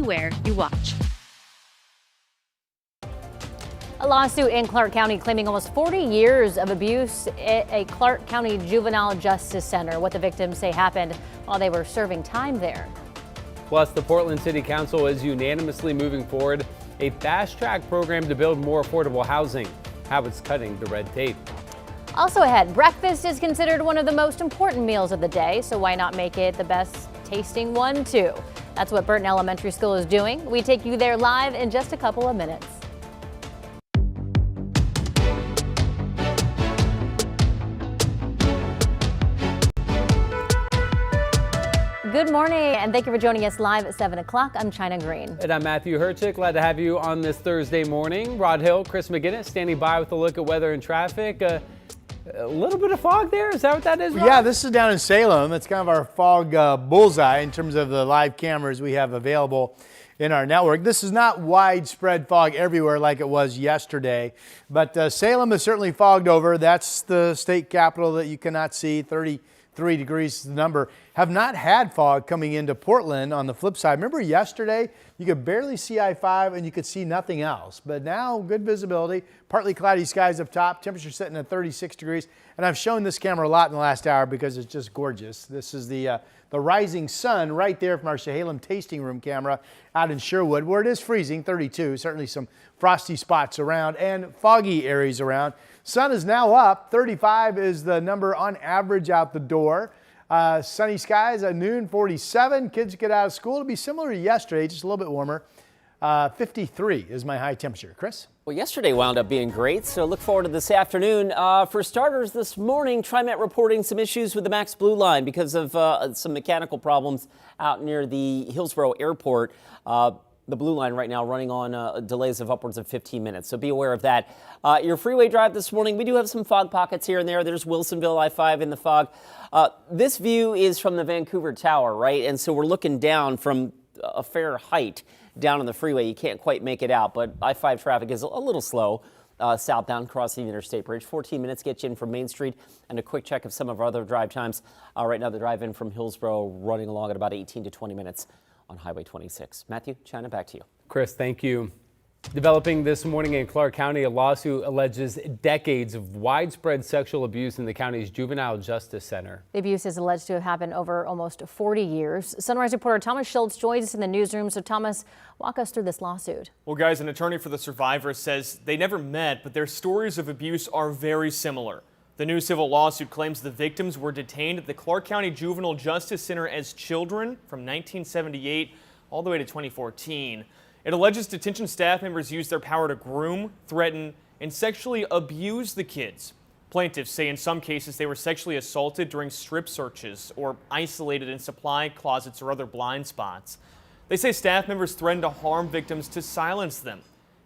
Where you watch. A lawsuit in Clark County claiming almost 40 years of abuse at a Clark County Juvenile Justice Center. What the victims say happened while they were serving time there. Plus, the Portland City Council is unanimously moving forward a fast-track program to build more affordable housing. How it's cutting the red tape. Also ahead, breakfast is considered one of the most important meals of the day, so why not make it the best tasting one too? That's what Burton Elementary School is doing. We take you there live in just a couple of minutes. Good morning, and thank you for joining us live at 7 o'clock. I'm China Green. And I'm Matthew Herchick. Glad to have you on this Thursday morning. Rod Hill, Chris McGinnis standing by with a look at weather and traffic. A little bit of fog there. Is that what that is, Rod? Yeah, this is down in Salem. That's kind of our fog bullseye in terms of the live cameras we have available in our network. This is not widespread fog everywhere like it was yesterday, but Salem is certainly fogged over. That's the state capital that you cannot see. 33 degrees is the number. Have not had fog coming into Portland on the flip side. Remember yesterday, you could barely see I-5 and you could see nothing else. But now good visibility, partly cloudy skies up top, temperature sitting at 36 degrees. And I've shown this camera a lot in the last hour because it's just gorgeous. This is the rising sun right there from our Chehalem tasting room camera out in Sherwood, where it is freezing, 32. Certainly some frosty spots around and foggy areas around. Sun is now up. 35 is the number on average out the door. Sunny skies at noon, 47. Kids get out of school. It'll be similar to yesterday, just a little bit warmer. 53 is my high temperature. Chris? Well, yesterday wound up being great, so look forward to this afternoon. For starters, this morning, TriMet reporting some issues with the Max Blue Line because of some mechanical problems out near the Hillsborough Airport. The Blue Line right now running on delays of upwards of 15 minutes, so be aware of that. Your freeway drive this morning, we do have some fog pockets here and there. There's Wilsonville I-5 in the fog. This view is from the Vancouver Tower, right? And so we're looking down from a fair height down on the freeway. You can't quite make it out, but I-5 traffic is a little slow southbound crossing the Interstate Bridge. 14 minutes get you in from Main Street, and a quick check of some of our other drive times. Right now, the drive-in from Hillsborough running along at about 18 to 20 minutes on Highway 26. Matthew, China, back to you. Chris, thank you. Developing this morning in Clark County, a lawsuit alleges decades of widespread sexual abuse in the county's Juvenile Justice Center. The abuse is alleged to have happened over almost 40 years. Sunrise reporter Thomas Schultz joins us in the newsroom. So Thomas, walk us through this lawsuit. Well, guys, an attorney for the survivors says they never met, but their stories of abuse are very similar. The new civil lawsuit claims the victims were detained at the Clark County Juvenile Justice Center as children from 1978 all the way to 2014. It alleges detention staff members used their power to groom, threaten, and sexually abuse the kids. Plaintiffs say in some cases they were sexually assaulted during strip searches or isolated in supply closets or other blind spots. They say staff members threatened to harm victims to silence them.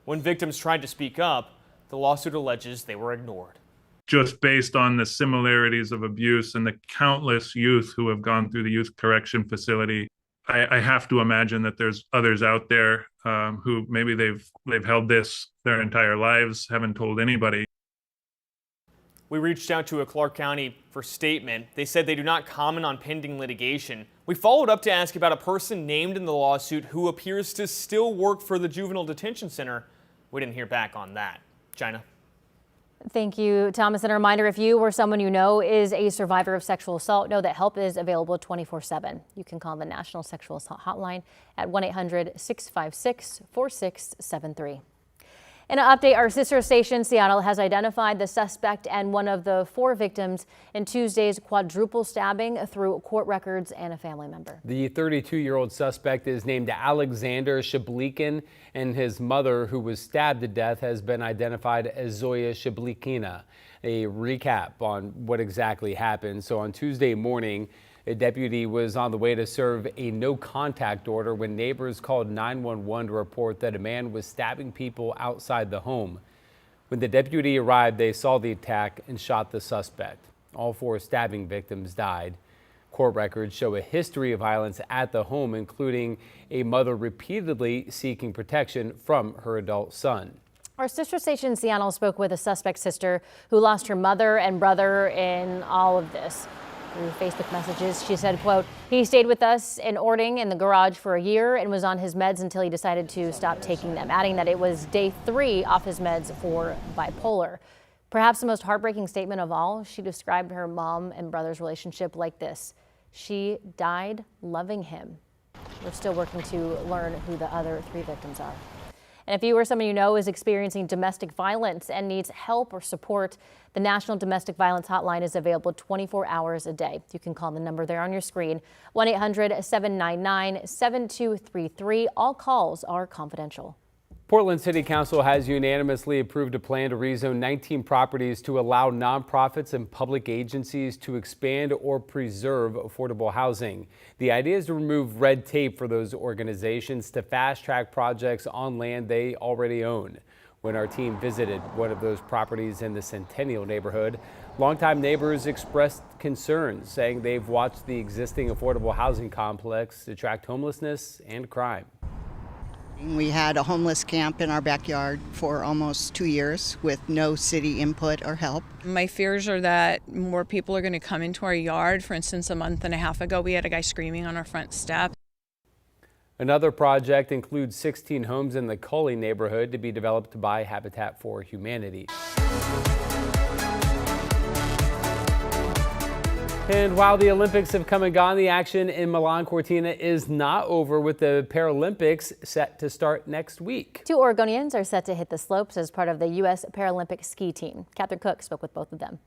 When victims tried to speak up, the lawsuit alleges they were ignored. Just based on the similarities of abuse and the countless youth who have gone through the youth correction facility, I have to imagine that there's others out there who maybe they've held this their entire lives, haven't told anybody. We reached out to a Clark County for statement. They said they do not comment on pending litigation. We followed up to ask about a person named in the lawsuit who appears to still work for the Juvenile Detention Center. We didn't hear back on that. China. Thank you, Thomas. And a reminder, if you or someone you know is a survivor of sexual assault, know that help is available 24/7. You can call the National Sexual Assault Hotline at 1-800-656-4673. In an update, our sister station, Seattle, has identified the suspect and one of the 4 victims in Tuesday's quadruple stabbing through court records and a family member. The 32-year-old suspect is named Alexander Shablikin, and his mother, who was stabbed to death, has been identified as Zoya Shablikina. A recap on what exactly happened. So on Tuesday morning, a deputy was on the way to serve a no-contact order when neighbors called 911 to report that a man was stabbing people outside the home. When the deputy arrived, they saw the attack and shot the suspect. All 4 stabbing victims died. Court records show a history of violence at the home, including a mother repeatedly seeking protection from her adult son. Our sister station in Seattle spoke with a suspect sister who lost her mother and brother in all of this. through Facebook messages. She said, quote, "He stayed with us in Ording in the garage for a year and was on his meds until he decided to stop taking them," adding that it was day 3 off his meds for bipolar. Perhaps the most heartbreaking statement of all, she described her mom and brother's relationship like this: "She died loving him." We're still working to learn who the other 3 victims are. And if you or someone you know is experiencing domestic violence and needs help or support, the National Domestic Violence Hotline is available 24 hours a day. You can call the number there on your screen, 1-800-799-7233. All calls are confidential. Portland City Council has unanimously approved a plan to rezone 19 properties to allow nonprofits and public agencies to expand or preserve affordable housing. The idea is to remove red tape for those organizations to fast-track projects on land they already own. When our team visited one of those properties in the Centennial neighborhood, longtime neighbors expressed concerns, saying they've watched the existing affordable housing complex attract homelessness and crime. We had a homeless camp in our backyard for almost 2 years with no city input or help. My fears are that more people are going to come into our yard. For instance, a month and a half ago, we had a guy screaming on our front step. Another project includes 16 homes in the Cully neighborhood to be developed by Habitat for Humanity. And while the Olympics have come and gone, the action in Milan Cortina is not over, with the Paralympics set to start next week. 2 Oregonians are set to hit the slopes as part of the U.S. Paralympic ski team. Catherine Cook spoke with both of them.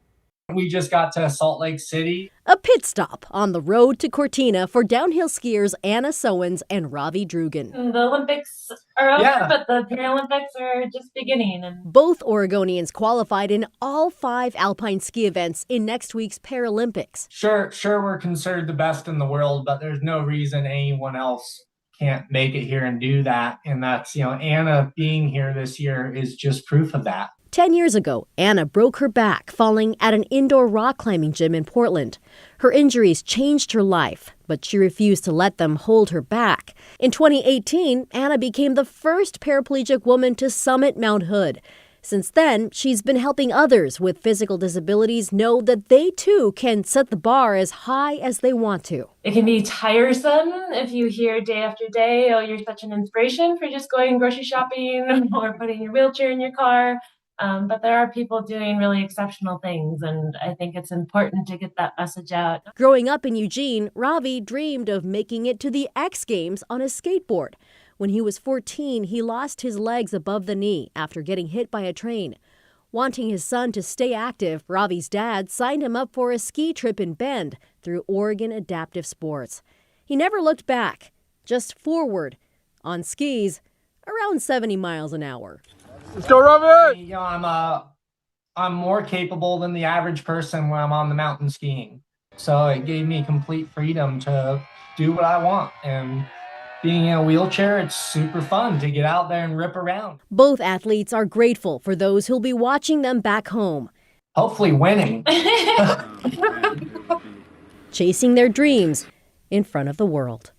We just got to Salt Lake City. A pit stop on the road to Cortina for downhill skiers Anna Sowens and Ravi Drugan. The Olympics are over, but the Paralympics are just beginning. Both Oregonians qualified in all 5 alpine ski events in next week's Paralympics. Sure, we're considered the best in the world, but there's no reason anyone else can't make it here and do that. And that's, Anna being here this year is just proof of that. 10 years ago, Anna broke her back falling at an indoor rock climbing gym in Portland. Her injuries changed her life, but she refused to let them hold her back. In 2018, Anna became the first paraplegic woman to summit Mount Hood. Since then, she's been helping others with physical disabilities know that they too can set the bar as high as they want to. It can be tiresome if you hear day after day, "Oh, you're such an inspiration for just going grocery shopping or putting your wheelchair in your car." But there are people doing really exceptional things, and I think it's important to get that message out. Growing up in Eugene, Ravi dreamed of making it to the X Games on a skateboard. When he was 14, he lost his legs above the knee after getting hit by a train. Wanting his son to stay active, Ravi's dad signed him up for a ski trip in Bend through Oregon Adaptive Sports. He never looked back, just forward, on skis, around 70 miles an hour. Let's go, Robert! I'm more capable than the average person when I'm on the mountain skiing. So it gave me complete freedom to do what I want. And being in a wheelchair, it's super fun to get out there and rip around. Both athletes are grateful for those who'll be watching them back home. Hopefully winning. Chasing their dreams in front of the world.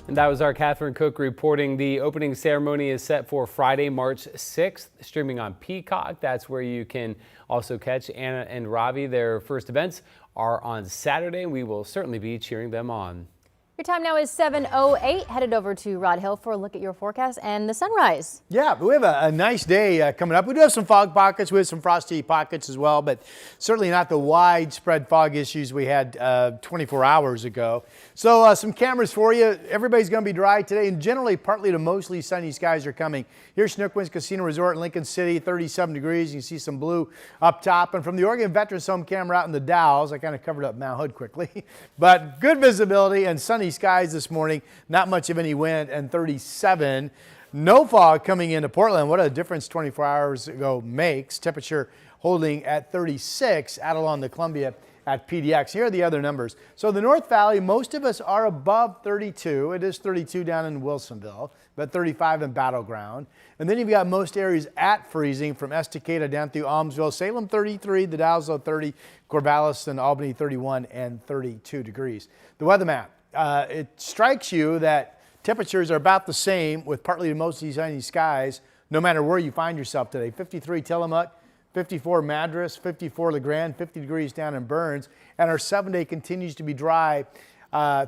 And that was our Catherine Cook reporting. The opening ceremony is set for Friday, March 6th, streaming on Peacock. That's where you can also catch Anna and Ravi. Their first events are on Saturday. We will certainly be cheering them on. Your time now is 7:08. Headed over to Rod Hill for a look at your forecast and the sunrise. Yeah, but we have a nice day coming up. We do have some fog pockets. We have some frosty pockets as well, but certainly not the widespread fog issues we had 24 hours ago. So some cameras for you. Everybody's going to be dry today, and generally partly to mostly sunny skies are coming. Here's Schnookwan's Casino Resort in Lincoln City, 37 degrees. You can see some blue up top. And from the Oregon Veterans Home camera out in the Dalles, I kind of covered up Mount Hood quickly, but good visibility and sunny skies this morning. Not much of any wind, and 37. No fog coming into Portland. What a difference 24 hours ago makes. Temperature holding at 36 out along the Columbia at PDX. Here are the other numbers. So the North Valley, most of us are above 32. It is 32 down in Wilsonville, but 35 in Battleground. And then you've got most areas at freezing from Estacada down through Almsville. Salem 33, the Dalles 30, Corvallis and Albany 31 and 32 degrees. The weather map. It strikes you that temperatures are about the same with partly to mostly sunny skies no matter where you find yourself today. 53 Tillamook, 54 Madras, 54 LeGrand, 50 degrees down in Burns. And our 7-day continues to be dry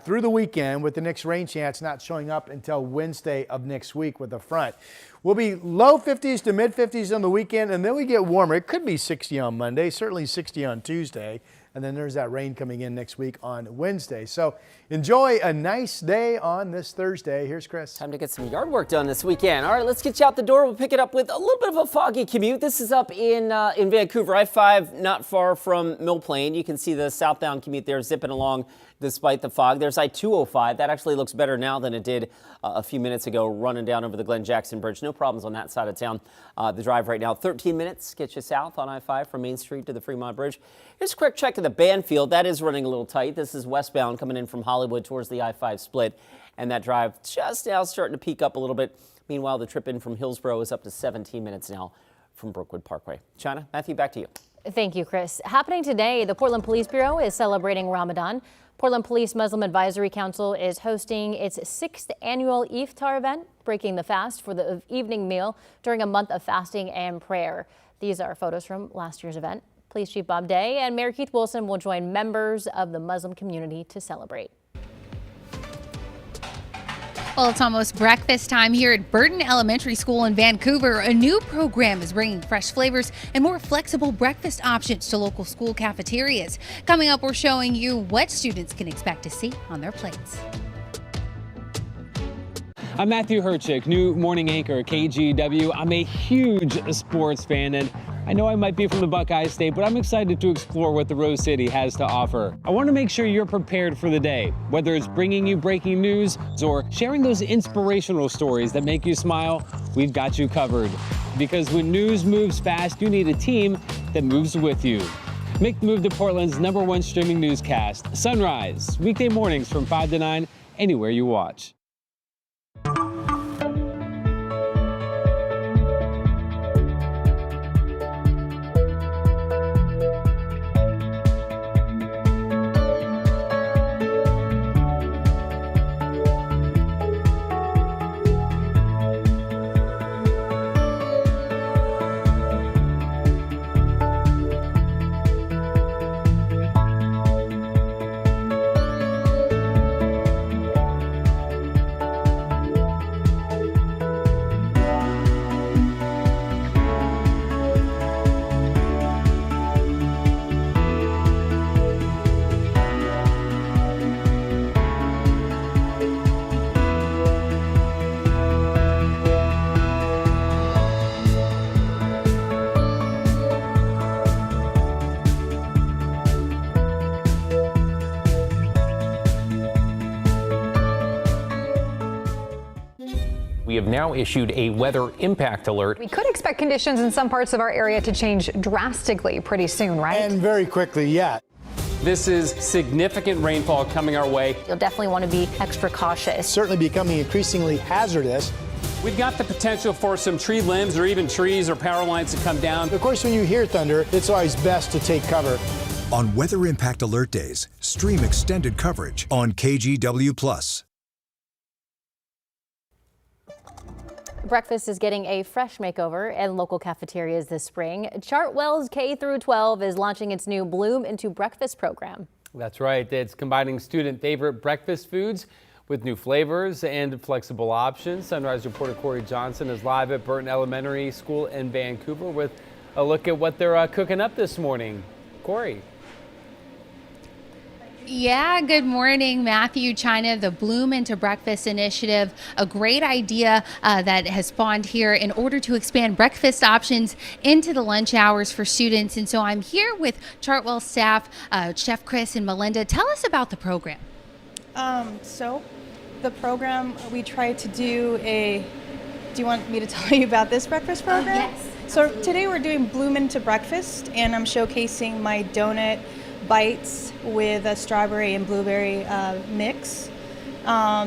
through the weekend, with the next rain chance not showing up until Wednesday of next week with a front. We'll be low 50s to mid 50s on the weekend, and then we get warmer. It could be 60 on Monday, certainly 60 on Tuesday. And then there's that rain coming in next week on Wednesday. So enjoy a nice day on this Thursday. Here's Chris. Time to get some yard work done this weekend. All right, let's get you out the door. We'll pick it up with a little bit of a foggy commute. This is up in Vancouver. I-5, not far from Mill Plain. You can see the southbound commute there zipping along despite the fog. There's I-205. That actually looks better now than it did a few minutes ago, running down over the Glen Jackson Bridge. No problems on that side of town. The drive right now, 13 minutes, gets you south on I-5 from Main Street to the Fremont Bridge. Here's a quick check of the Banfield. That is running a little tight. This is westbound coming in from Hollywood towards the I-5 split. And that drive just now starting to peak up a little bit. Meanwhile, the trip in from Hillsborough is up to 17 minutes now from Brookwood Parkway. China, Matthew, back to you. Thank you, Chris. Happening today, the Portland Police Bureau is celebrating Ramadan. Portland Police Muslim Advisory Council is hosting its 6th annual iftar event, breaking the fast for the evening meal during a month of fasting and prayer. These are photos from last year's event. Police Chief Bob Day and Mayor Keith Wilson will join members of the Muslim community to celebrate. Well, it's almost breakfast time here at Burton Elementary School in Vancouver. A new program is bringing fresh flavors and more flexible breakfast options to local school cafeterias. Coming up, we're showing you what students can expect to see on their plates. I'm Matthew Herchick, new morning anchor at KGW. I'm a huge sports fan, and I know I might be from the Buckeye State, but I'm excited to explore what the Rose City has to offer. I want to make sure you're prepared for the day, whether it's bringing you breaking news or sharing those inspirational stories that make you smile. We've got you covered. Because when news moves fast, you need a team that moves with you. Make the move to Portland's #1 streaming newscast, Sunrise, weekday mornings from 5 to 9, anywhere you watch. We have now issued a weather impact alert. We could expect conditions in some parts of our area to change drastically pretty soon, right? And very quickly, yeah. This is significant rainfall coming our way. You'll definitely want to be extra cautious. Certainly becoming increasingly hazardous. We've got the potential for some tree limbs or even trees or power lines to come down. Of course, when you hear thunder, it's always best to take cover. On Weather Impact Alert Days, stream extended coverage on KGW+. Breakfast is getting a fresh makeover in local cafeterias this spring. Chartwell's K-12 is launching its new Bloom into Breakfast program. That's right. It's combining student favorite breakfast foods with new flavors and flexible options. Sunrise reporter Corey Johnson is live at Burton Elementary School in Vancouver with a look at what they're cooking up this morning. Corey. Yeah, good morning, Matthew, China. The Bloom into Breakfast initiative, a great idea that has spawned here in order to expand breakfast options into the lunch hours for students. And so I'm here with Chartwell staff, Chef Chris and Melinda. Tell us about the program. So the program, we try to do do you want me to tell you about this breakfast program? Yes. So today we're doing Bloom into Breakfast, and I'm showcasing my donut bites with a strawberry and blueberry mix.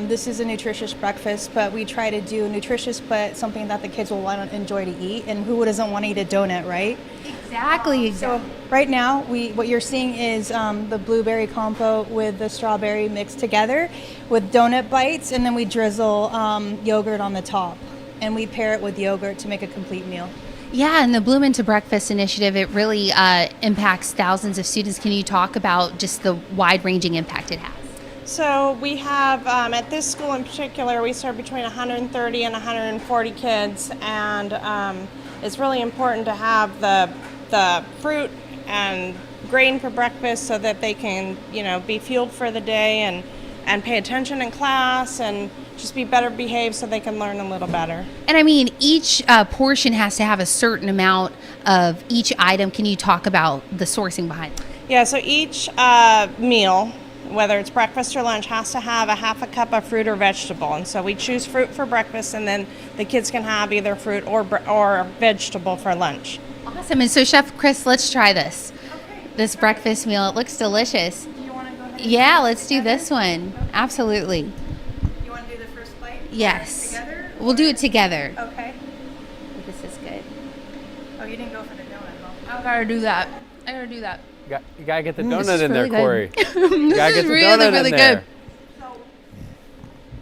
This is a nutritious breakfast, but we try to do nutritious but something that the kids will want to enjoy to eat, and who doesn't want to eat a donut, right? Exactly. So right now, what you're seeing is the blueberry compote with the strawberry mixed together with donut bites, and then we drizzle yogurt on the top, and we pair it with yogurt to make a complete meal. Yeah, and the Bloom into Breakfast initiative, it really impacts thousands of students. Can you talk about just the wide-ranging impact it has? So we have, at this school in particular, we serve between 130 and 140 kids, and it's really important to have the fruit and grain for breakfast so that they can, be fueled for the day and pay attention in class and just be better behaved so they can learn a little better. And I mean, each portion has to have a certain amount of each item. Can you talk about the sourcing behind it? Yeah, so each meal, whether it's breakfast or lunch, has to have a half a cup of fruit or vegetable. And so we choose fruit for breakfast, and then the kids can have either fruit or vegetable for lunch. Awesome. And so, Chef Chris, let's try this. Okay. This breakfast meal. It looks delicious. Do you want to go ahead? Yeah, let's do this one. Absolutely. You want to do the first plate? Yes. Together? We'll do it together. Okay. This is good. Oh, you didn't go for the donut, huh? I gotta do that. You gotta get the This donut is in there, really Corey. good. You This gotta is get the really, donut really in there.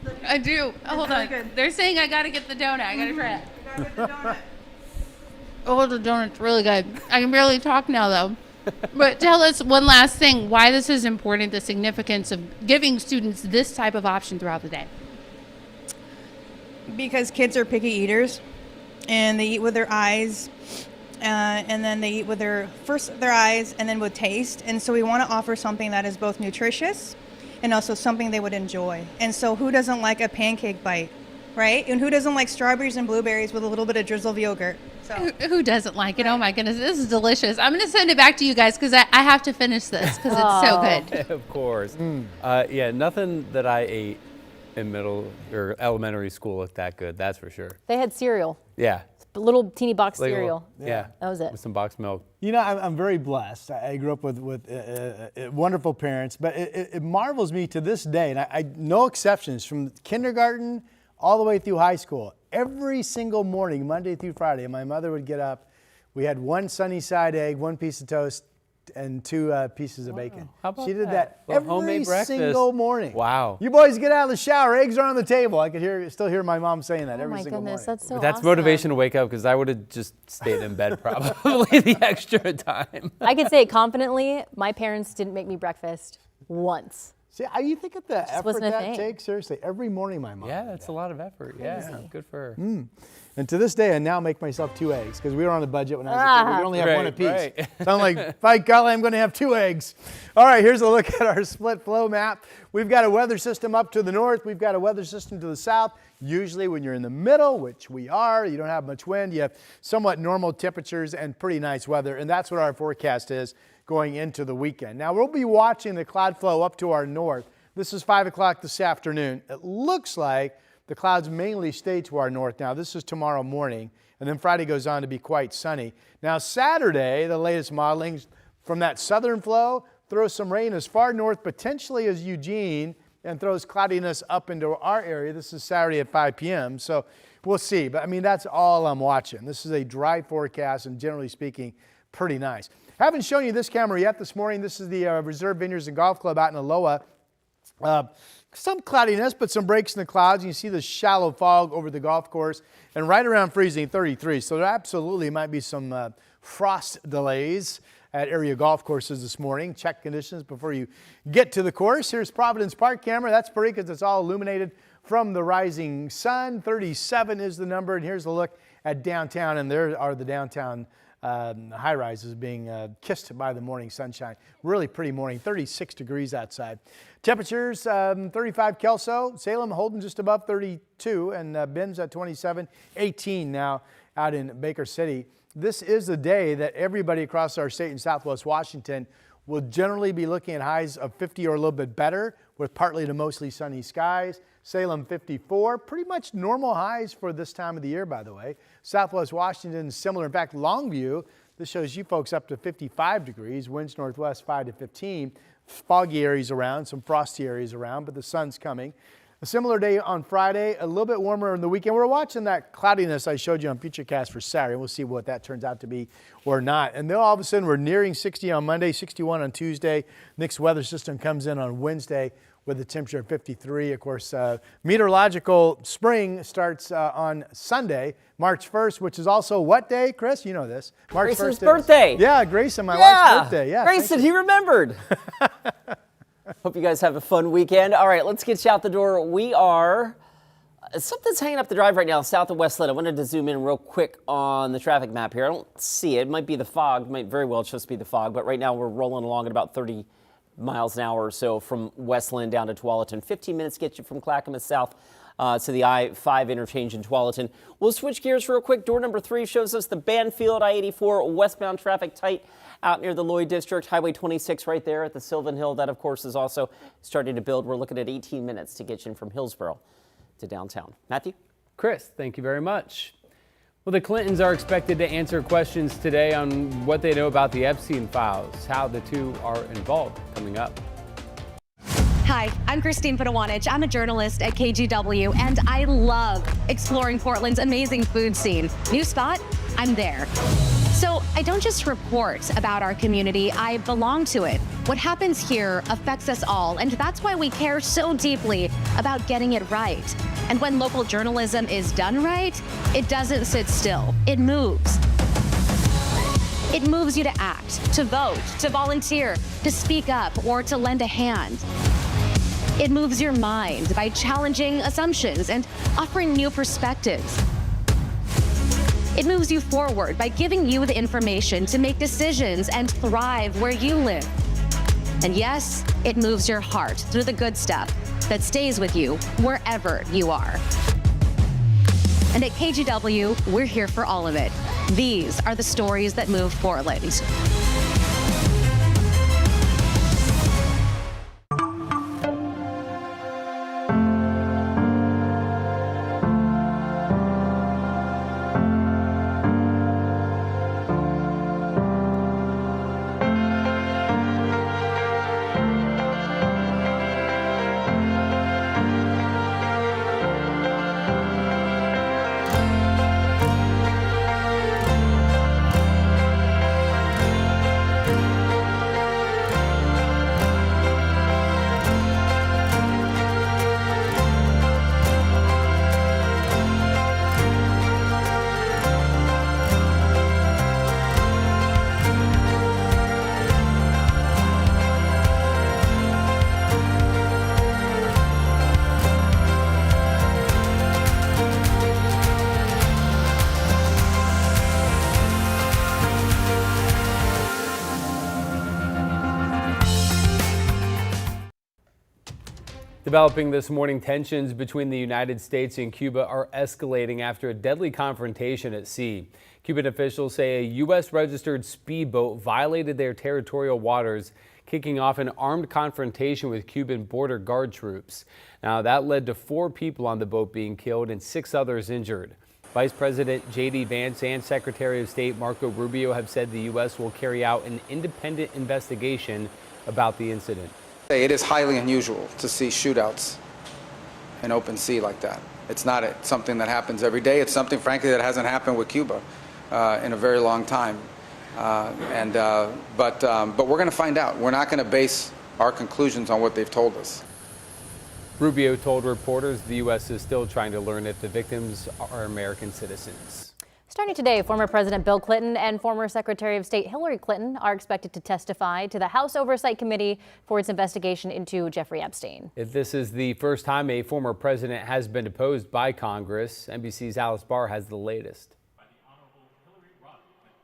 good. I do. Hold on. They're saying I gotta get the donut. I gotta try it. You gotta get the donut. Oh, the donut's really good. I can barely talk now, though. But tell us one last thing, why this is important, the significance of giving students this type of option throughout the day. Because kids are picky eaters, and they eat with their eyes, and then they eat with their eyes and then with taste. And so we want to offer something that is both nutritious and also something they would enjoy. And so who doesn't like a pancake bite, right? And who doesn't like strawberries and blueberries with a little bit of drizzle of yogurt? So Who doesn't like it? Oh my goodness, this is delicious. I'm going to send it back to you guys because I have to finish this because it's so good. Of course. Yeah, nothing that I ate in middle or elementary school looked that good, that's for sure. They had cereal. Yeah. A little teeny box Like, cereal. Yeah. That was it. With some boxed milk. I'm very blessed. I grew up with wonderful parents, but it marvels me to this day, and I no exceptions, from kindergarten all the way through high school. Every single morning, Monday through Friday, my mother would get up. We had one sunny side egg, one piece of toast, and 2 pieces of bacon. How about She did that every homemade breakfast. single morning. Wow. You boys get out of the shower, eggs are on the table. I could still hear my mom saying that every Oh my single goodness, morning. that's so That's awesome. motivation to wake up because I would have just stayed in bed probably the extra time. I can say it confidently, my parents didn't make me breakfast once. See, you think of the effort wasn't a that thing. takes? Seriously, every morning my mom. Yeah, it's a lot of effort. Yeah, good for her. And to this day, I now make myself 2 eggs because we were on a budget when I was a kid. We could only have one apiece. Right. So I'm like, by golly, I'm going to have 2 eggs. All right, here's a look at our split flow map. We've got a weather system up to the north. We've got a weather system to the south. Usually when you're in the middle, which we are, you don't have much wind. You have somewhat normal temperatures and pretty nice weather. And that's what our forecast is going into the weekend. Now, we'll be watching the cloud flow up to our north. This is 5 o'clock this afternoon. It looks like the clouds mainly stay to our north now. This is tomorrow morning, and then Friday goes on to be quite sunny. Now Saturday, the latest modeling from that southern flow throws some rain as far north potentially as Eugene and throws cloudiness up into our area. This is Saturday at 5 p.m. So we'll see. But I mean, that's all I'm watching. This is a dry forecast and generally speaking, pretty nice. Haven't shown you this camera yet this morning. This is the Reserve Vineyards and Golf Club out in Aloha. Some cloudiness, but some breaks in the clouds. You see the shallow fog over the golf course and right around freezing 33. So there absolutely might be some frost delays at area golf courses this morning. Check conditions before you get to the course. Here's Providence Park camera. That's pretty because it's all illuminated from the rising sun. 37 is the number. And here's a look at downtown. And there are the downtown high rises being kissed by the morning sunshine. Really pretty morning, 36 degrees outside. Temperatures 35 Kelso, Salem holding just above 32, and Ben's at 27, 18 now out in Baker City. This is the day that everybody across our state in Southwest Washington will generally be looking at highs of 50 or a little bit better with partly to mostly sunny skies. Salem 54, pretty much normal highs for this time of the year, by the way. Southwest Washington similar. In fact, Longview, this shows you folks up to 55 degrees, winds northwest 5 to 15. Foggy areas around, some frosty areas around, but the sun's coming. A similar day on Friday, a little bit warmer in the weekend. We're watching that cloudiness I showed you on Futurecast for Saturday. We'll see what that turns out to be or not. And then all of a sudden we're nearing 60 on Monday, 61 on Tuesday. Next weather system comes in on Wednesday with a temperature of 53. Of course, meteorological spring starts on Sunday, March 1st, which is also what day, Chris? You know this. March Grayson's 1st birthday. Yeah, Grayson, my wife's birthday. Yeah, Grayson, he remembered. Hope you guys have a fun weekend. All right, let's get you out the door. We are... Something's hanging up the drive right now, south of Westland. I wanted to zoom in real quick on the traffic map here. I don't see it. It might be the fog. It might very well just be the fog. But right now we're rolling along at about 30 miles an hour or so from Westland down to Tualatin. 15 minutes gets you from Clackamas south to the I-5 interchange in Tualatin. We'll switch gears real quick. Door number 3 shows us the Banfield I-84 westbound traffic tight out near the Lloyd District. Highway 26 right there at the Sylvan Hill. That, of course, is also starting to build. We're looking at 18 minutes to get you in from Hillsborough to downtown. Matthew? Chris, thank you very much. Well, the Clintons are expected to answer questions today on what they know about the Epstein files, how the two are involved, coming up. Hi, I'm Christine Padawanich. I'm a journalist at KGW, and I love exploring Portland's amazing food scene. New spot? I'm there. So I don't just report about our community, I belong to it. What happens here affects us all, and that's why we care so deeply about getting it right. And when local journalism is done right, it doesn't sit still, it moves. It moves you to act, to vote, to volunteer, to speak up, or to lend a hand. It moves your mind by challenging assumptions and offering new perspectives. It moves you forward by giving you the information to make decisions and thrive where you live. And yes, it moves your heart through the good stuff that stays with you wherever you are. And at KGW, we're here for all of it. These are the stories that move Portland. Developing this morning, tensions between the United States and Cuba are escalating after a deadly confrontation at sea. Cuban officials say a U.S. registered speedboat violated their territorial waters, kicking off an armed confrontation with Cuban border guard troops. Now, that led to 4 people on the boat being killed and 6 others injured. Vice President J.D. Vance and Secretary of State Marco Rubio have said the U.S. will carry out an independent investigation about the incident. It is highly unusual to see shootouts in open sea like that. It's not something that happens every day. It's something, frankly, that hasn't happened with Cuba in a very long time. But we're going to find out. We're not going to base our conclusions on what they've told us. Rubio told reporters the U.S. is still trying to learn if the victims are American citizens. Starting today, former President Bill Clinton and former Secretary of State Hillary Clinton are expected to testify to the House Oversight Committee for its investigation into Jeffrey Epstein. This is the first time a former president has been deposed by Congress. NBC's Alice Barr has the latest.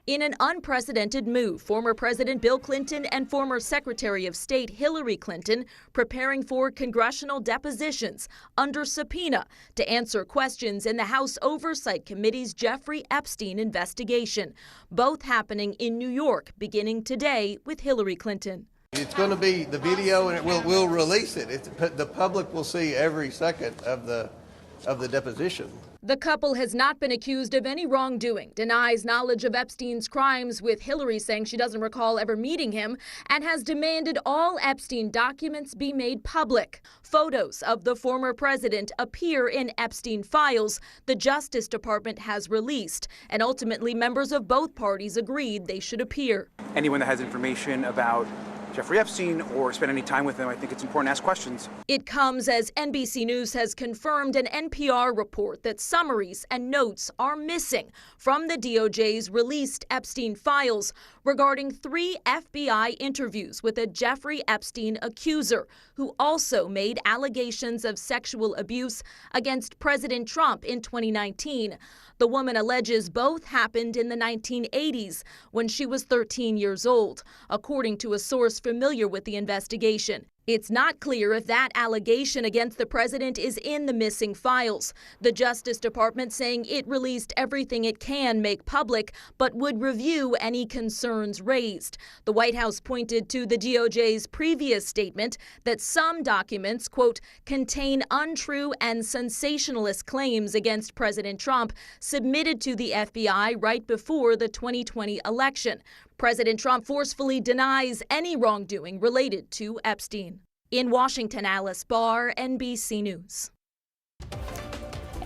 In an unprecedented move, former President Bill Clinton and former Secretary of State Hillary Clinton preparing for congressional depositions under subpoena to answer questions in the House Oversight Committee's Jeffrey Epstein investigation, both happening in New York beginning today with Hillary Clinton. It's going to be the video, and we'll release it. The public will see every second of the deposition. The couple has not been accused of any wrongdoing, denies knowledge of Epstein's crimes, with Hillary saying she doesn't recall ever meeting him, and has demanded all Epstein documents be made public. Photos of the former president appear in Epstein files the Justice Department has released, and ultimately members of both parties agreed they should appear. Anyone that has information about Jeffrey Epstein or spend any time with him. I think it's important to ask questions. It comes as NBC News has confirmed an NPR report that summaries and notes are missing from the DOJ's released Epstein files regarding 3 FBI interviews with a Jeffrey Epstein accuser who also made allegations of sexual abuse against President Trump in 2019. The woman alleges both happened in the 1980s when she was 13 years old, according to a source familiar with the investigation. It's not clear if that allegation against the president is in the missing files. The Justice Department saying it released everything it can make public, but would review any concerns raised. The White House pointed to the DOJ's previous statement that some documents, quote, contain untrue and sensationalist claims against President Trump submitted to the FBI right before the 2020 election. President Trump forcefully denies any wrongdoing related to Epstein. In Washington, Alice Barr, NBC News.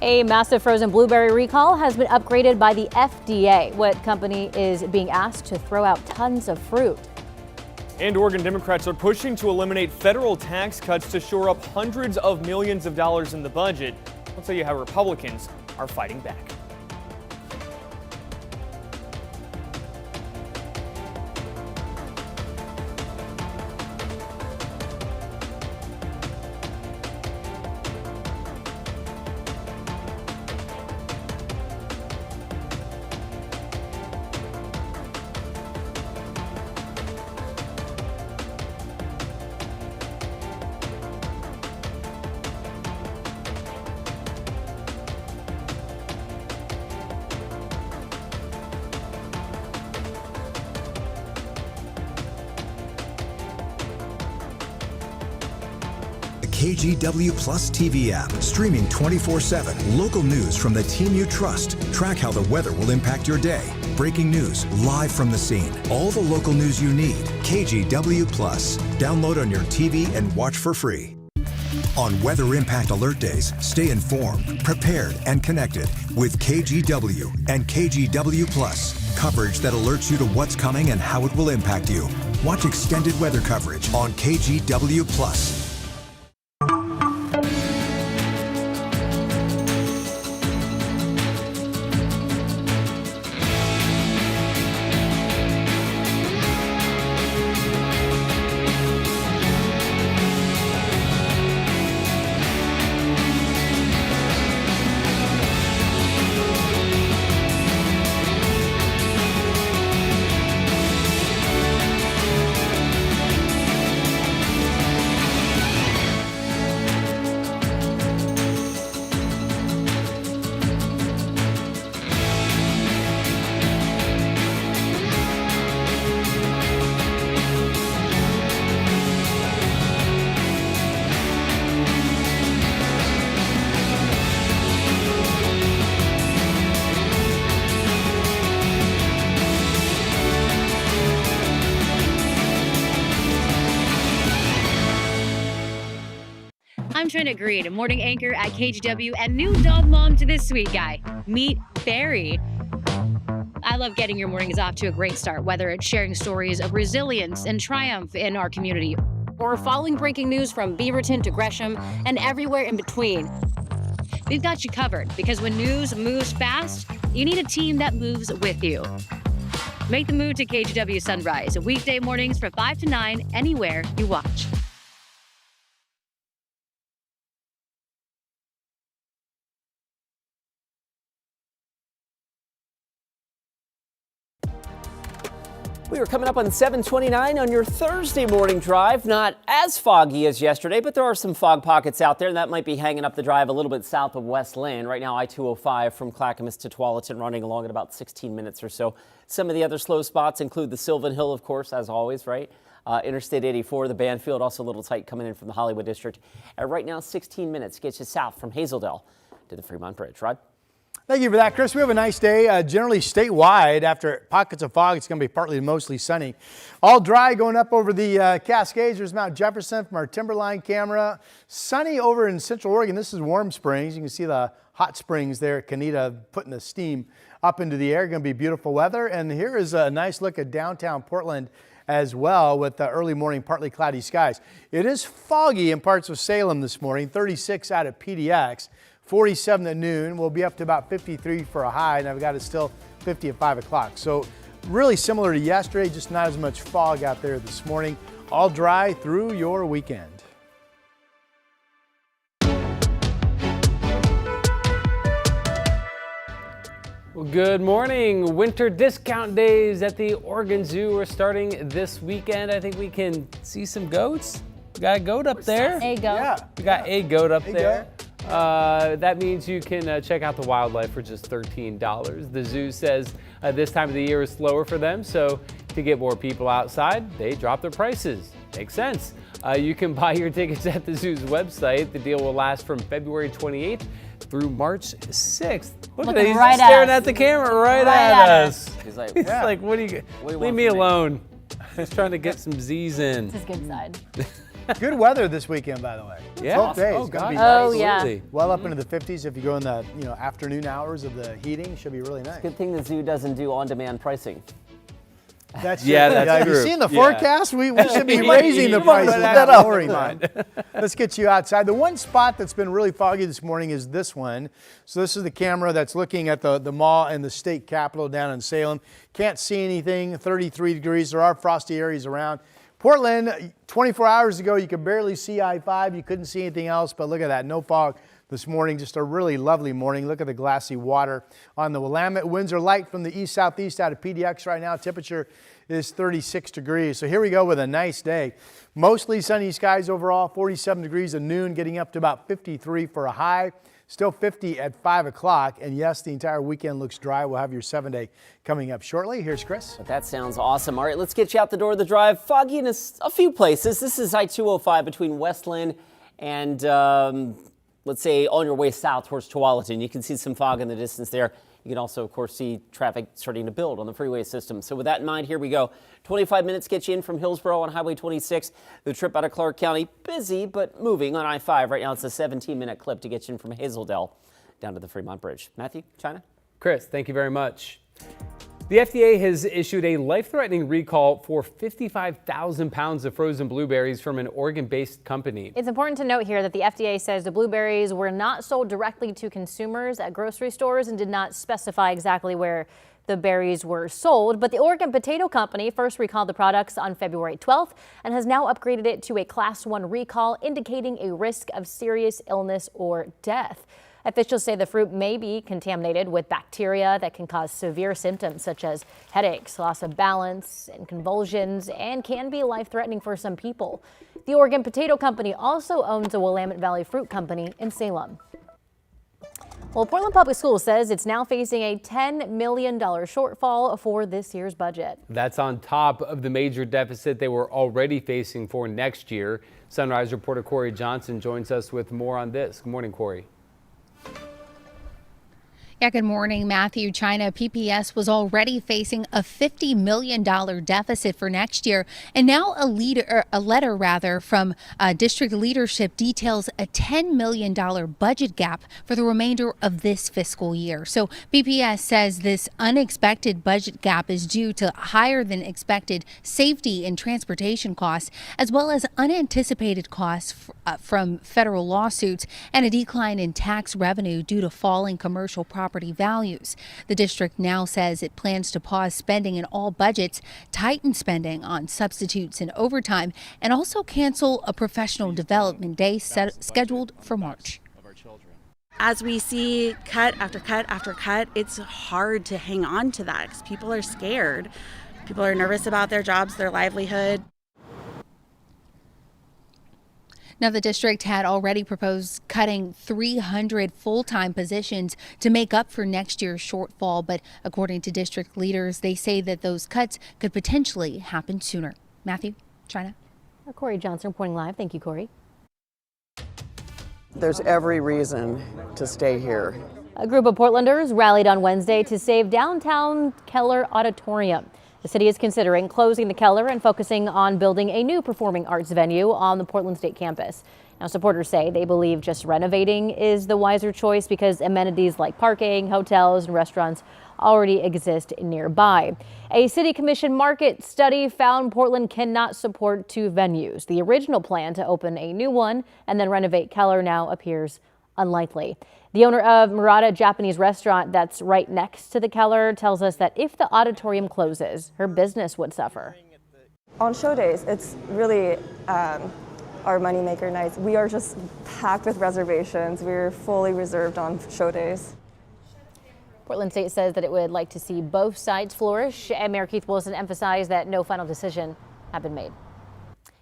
A massive frozen blueberry recall has been upgraded by the FDA. What company is being asked to throw out tons of fruit? And Oregon Democrats are pushing to eliminate federal tax cuts to shore up hundreds of millions of dollars in the budget. I'll tell you how Republicans are fighting back. KGW Plus TV app, streaming 24/7. Local news from the team you trust. Track how the weather will impact your day. Breaking news live from the scene. All the local news you need. KGW Plus. Download on your TV and watch for free. On Weather Impact Alert Days, stay informed, prepared, and connected with KGW and KGW Plus. Coverage that alerts you to what's coming and how it will impact you. Watch extended weather coverage on KGW Plus. I'm Trina Green, a morning anchor at KGW and new dog mom to this sweet guy. Meet Barry. I love getting your mornings off to a great start, whether it's sharing stories of resilience and triumph in our community, or following breaking news from Beaverton to Gresham and everywhere in between. We've got you covered, because when news moves fast, you need a team that moves with you. Make the move to KGW Sunrise, weekday mornings from 5 to 9, anywhere you watch. We are coming up on 7:29 on your Thursday morning drive. Not as foggy as yesterday, but there are some fog pockets out there, and that might be hanging up the drive a little bit south of West Lynn. Right now, I-205 from Clackamas to Tualatin running along at about 16 minutes or so. Some of the other slow spots include the Sylvan Hill, of course, as always, right? Interstate 84, the Banfield, also a little tight coming in from the Hollywood District. Right now, 16 minutes gets you south from Hazeldale to the Fremont Bridge. Rod? Thank you for that, Chris. We have a nice day. Generally statewide, after pockets of fog, it's going to be partly to mostly sunny. All dry going up over the Cascades. There's Mount Jefferson from our Timberline camera. Sunny over in Central Oregon. This is Warm Springs. You can see the hot springs there at Canita putting the steam up into the air. Going to be beautiful weather. And here is a nice look at downtown Portland as well, with the early morning partly cloudy skies. It is foggy in parts of Salem this morning, 36 out at PDX, 47 at noon. We'll be up to about 53 for a high, and I've got it still 50 at 5 o'clock. So really similar to yesterday, just not as much fog out there this morning. All dry through your weekend. Well, good morning. Winter discount days at the Oregon Zoo are starting this weekend. I think we can see some goats. We got a goat up there. A goat. Yeah. We got a goat up there. That means you can check out the wildlife for just $13. The zoo says this time of the year is slower for them, so to get more people outside, they drop their prices. Makes sense. You can buy your tickets at the zoo's website. The deal will last from February 28th through March 6th. Look at that, he's right staring at at the camera right at at us. He's like, He's like, what do you, leave me alone. I was trying to get some Z's in. This is good side. Good weather this weekend, by the way. Yeah. Both days. Oh, It's gonna God. be Oh, nice. yeah. Absolutely. Well up into the 50s if you go in the afternoon hours of the heating. Should be really nice. good thing the zoo doesn't do on-demand pricing. That's Yeah, true. that's Have you true. seen the Yeah. forecast? We should be You raising the might prices. run Not out. lowering them. Let's get you outside. The one spot that's been really foggy this morning is this one. So this is the camera that's looking at the mall and the state capitol down in Salem. Can't see anything. 33 degrees. There are frosty areas around. Portland, 24 hours ago, you could barely see I-5. You couldn't see anything else, but look at that. No fog this morning. Just a really lovely morning. Look at the glassy water on the Willamette. Winds are light from the east-southeast out of PDX right now. Temperature is 36 degrees. So here we go with a nice day. Mostly sunny skies overall, 47 degrees at noon, getting up to about 53 for a high. Still 50 at 5 o'clock. And yes, the entire weekend looks dry. We'll have your 7-day coming up shortly. Here's Chris. That sounds awesome. All right, let's get you out the door of the drive. Foggy in a few places. This is I-205 between Westland and, let's say, on your way south towards Tualatin. You can see some fog in the distance there. You can also, of course, see traffic starting to build on the freeway system. So with that in mind, here we go. 25 minutes gets you in from Hillsborough on Highway 26. The trip out of Clark County, busy but moving on I-5. Right now, it's a 17-minute clip to get you in from Hazeldale down to the Fremont Bridge. Matthew, China? Chris, thank you very much. The FDA has issued a life-threatening recall for 55,000 pounds of frozen blueberries from an Oregon-based company. It's important to note here that the FDA says the blueberries were not sold directly to consumers at grocery stores and did not specify exactly where the berries were sold. But the Oregon Potato Company first recalled the products on February 12th and has now upgraded it to a Class 1 recall, indicating a risk of serious illness or death. Officials say the fruit may be contaminated with bacteria that can cause severe symptoms such as headaches, loss of balance, and convulsions, and can be life-threatening for some people. The Oregon Potato Company also owns a Willamette Valley Fruit Company in Salem. Well, Portland Public Schools says it's now facing a $10 million shortfall for this year's budget. That's on top of the major deficit they were already facing for next year. Sunrise reporter Corey Johnson joins us with more on this. Good morning, Corey. Yeah, good morning, Matthew. China PPS was already facing a $50 million deficit for next year. And now a letter from district leadership details a $10 million budget gap for the remainder of this fiscal year. So PPS says this unexpected budget gap is due to higher than expected safety and transportation costs, as well as unanticipated costs from federal lawsuits and a decline in tax revenue due to falling commercial property values. The district now says it plans to pause spending in all budgets, tighten spending on substitutes and overtime, and also cancel a professional development day scheduled for March. As we see cut after cut after cut, it's hard to hang on to that because people are scared. People are nervous about their jobs, their livelihood. Now, the district had already proposed cutting 300 full-time positions to make up for next year's shortfall. But according to district leaders, they say that those cuts could potentially happen sooner. Matthew, China. Corey Johnson reporting live. Thank you, Corey. There's every reason to stay here. A group of Portlanders rallied on Wednesday to save downtown Keller Auditorium. The city is considering closing the Keller and focusing on building a new performing arts venue on the Portland State campus. Now, supporters say they believe just renovating is the wiser choice because amenities like parking, hotels, and restaurants already exist nearby. A city commission market study found Portland cannot support 2 venues. The original plan to open a new one and then renovate Keller now appears unlikely. The owner of Murata Japanese restaurant that's right next to the Keller tells us that if the auditorium closes, her business would suffer. On show days, it's really our moneymaker nights. We are just packed with reservations. We're fully reserved on show days. Portland State says that it would like to see both sides flourish, and Mayor Keith Wilson emphasized that no final decision had been made.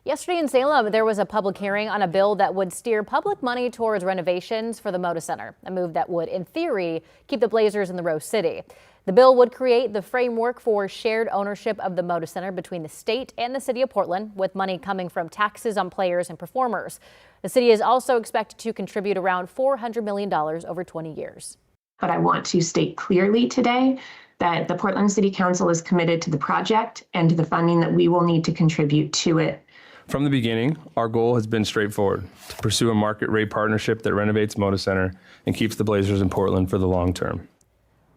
Yesterday in Salem, there was a public hearing on a bill that would steer public money towards renovations for the Moda Center, a move that would, in theory, keep the Blazers in the Rose City. The bill would create the framework for shared ownership of the Moda Center between the state and the city of Portland, with money coming from taxes on players and performers. The city is also expected to contribute around $400 million over 20 years. But I want to state clearly today that the Portland City Council is committed to the project and to the funding that we will need to contribute to it. From the beginning, our goal has been straightforward: to pursue a market rate partnership that renovates Moda Center and keeps the Blazers in Portland for the long term.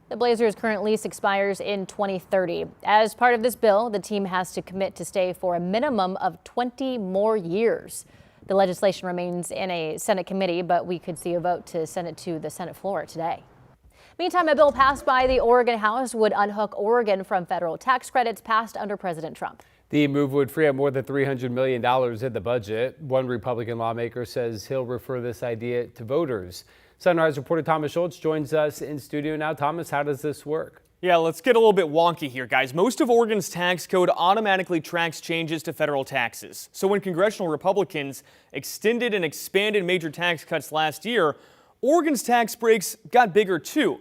The Blazers' current lease expires in 2030. As part of this bill, the team has to commit to stay for a minimum of 20 more years. The legislation remains in a Senate committee, but we could see a vote to send it to the Senate floor today. Meantime, a bill passed by the Oregon House would unhook Oregon from federal tax credits passed under President Trump. The move would free up more than $300 million in the budget. One Republican lawmaker says he'll refer this idea to voters. Sunrise reporter Thomas Schultz joins us in studio now. Thomas, how does this work? Yeah, let's get a little bit wonky here, guys. Most of Oregon's tax code automatically tracks changes to federal taxes. So when congressional Republicans extended and expanded major tax cuts last year, Oregon's tax breaks got bigger too.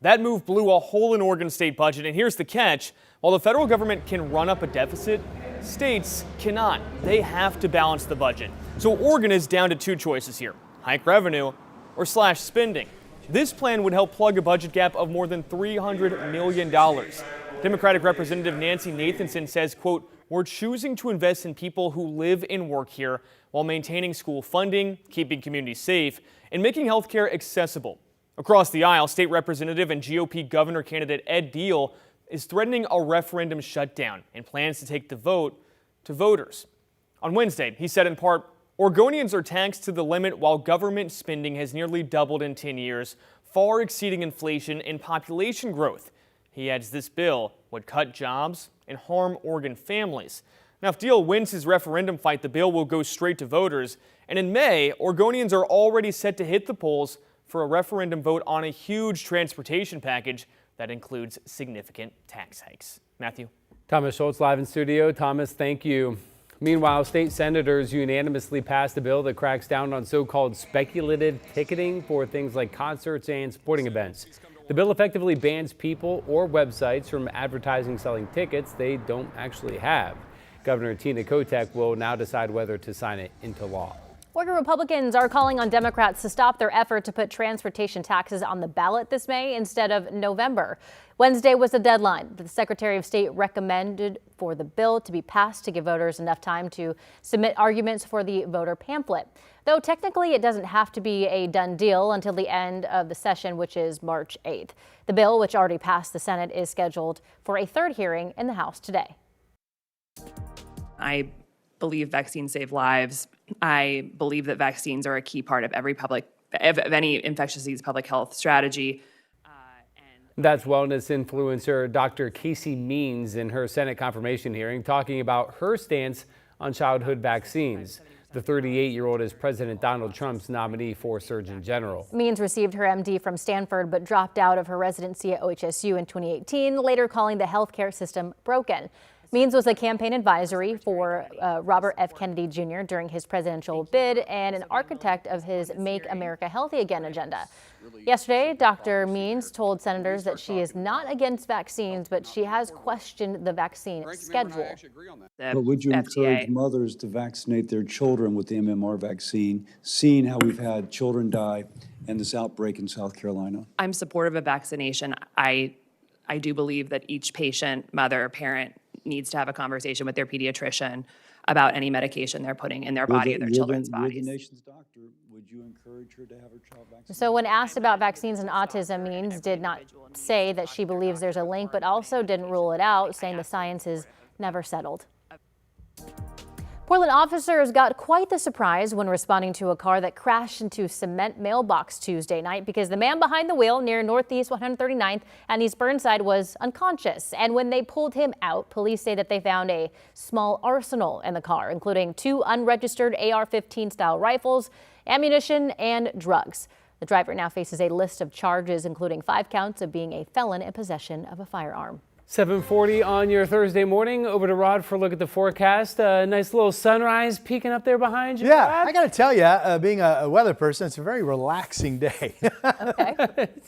That move blew a hole in Oregon's state budget, and here's the catch. While the federal government can run up a deficit, states cannot. They have to balance the budget. So Oregon is down to 2 choices here: hike revenue or slash spending. This plan would help plug a budget gap of more than $300 million. Democratic Representative Nancy Nathanson says, quote, "We're choosing to invest in people who live and work here while maintaining school funding, keeping communities safe, and making health care accessible." Across the aisle, State Representative and GOP Governor candidate Ed Deal is threatening a referendum shutdown and plans to take the vote to voters. On Wednesday, he said in part, "Oregonians are taxed to the limit while government spending has nearly doubled in 10 years, far exceeding inflation and population growth." He adds this bill would cut jobs and harm Oregon families. Now, if Deal wins his referendum fight, the bill will go straight to voters. And in May, Oregonians are already set to hit the polls for a referendum vote on a huge transportation package that includes significant tax hikes. Matthew. Thomas Schultz live in studio. Thomas, thank you. Meanwhile, state senators unanimously passed a bill that cracks down on so-called speculative ticketing for things like concerts and sporting events. The bill effectively bans people or websites from advertising selling tickets they don't actually have. Governor Tina Kotek will now decide whether to sign it into law. Oregon Republicans are calling on Democrats to stop their effort to put transportation taxes on the ballot this May instead of November. Wednesday was the deadline that the Secretary of State recommended for the bill to be passed to give voters enough time to submit arguments for the voter pamphlet. Though technically it doesn't have to be a done deal until the end of the session, which is March 8th. The bill, which already passed the Senate, is scheduled for a third hearing in the House today. I believe vaccines save lives. I believe that vaccines are a key part of any infectious disease public health strategy. That's wellness influencer Dr. Casey Means in her Senate confirmation hearing, talking about her stance on childhood vaccines. The 38-year-old is President Donald Trump's nominee for Surgeon General. Means received her MD from Stanford but dropped out of her residency at OHSU in 2018, later calling the healthcare system broken. Means was a campaign advisory for Robert F. Kennedy Jr. during his presidential bid and an architect of his Make America Healthy Again agenda. Yesterday, Dr. Means told senators that she is not against vaccines, but she has questioned the vaccine schedule. But would you encourage mothers to vaccinate their children with the MMR vaccine, seeing how we've had children die and this outbreak in South Carolina? I'm supportive of vaccination. I do believe that each patient, mother, parent needs to have a conversation with their pediatrician about any medication they're putting in their body or their children's bodies. The nation's doctor, would would you encourage her to have her child vaccinated? So when asked about vaccines and autism, Means did not say that she believes there's a link, but also didn't rule it out, saying the science is never settled. Portland officers got quite the surprise when responding to a car that crashed into cement mailbox Tuesday night because the man behind the wheel near Northeast 139th and East Burnside was unconscious. And when they pulled him out, police say that they found a small arsenal in the car, including 2 unregistered AR-15 style rifles, ammunition, and drugs. The driver now faces a list of charges, including 5 counts of being a felon in possession of a firearm. 7:40 on your Thursday morning. Over to Rod for a look at the forecast. Nice little sunrise peeking up there behind you. Yeah, Rod. I got to tell you, being a weather person, it's a very relaxing day.